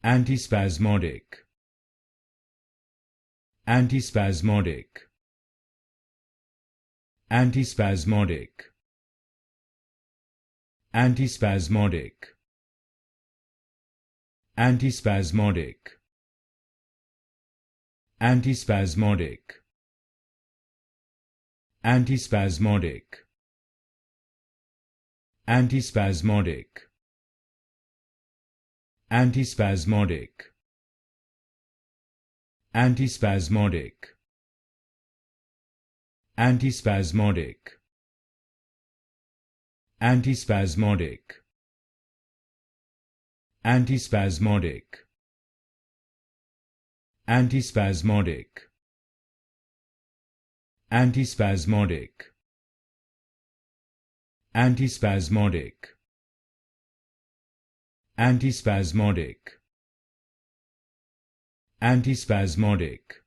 Antispasmodic. Antispasmodic. Antispasmodic. Antispasmodic. Antispasmodic. Antispasmodic. Antispasmodic. Antispasmodic. Antispasmodic. Antispasmodic. Antispasmodic. Antispasmodic. Antispasmodic. Antispasmodic. Antispasmodic. Antispasmodic. Antispasmodic. Antispasmodic.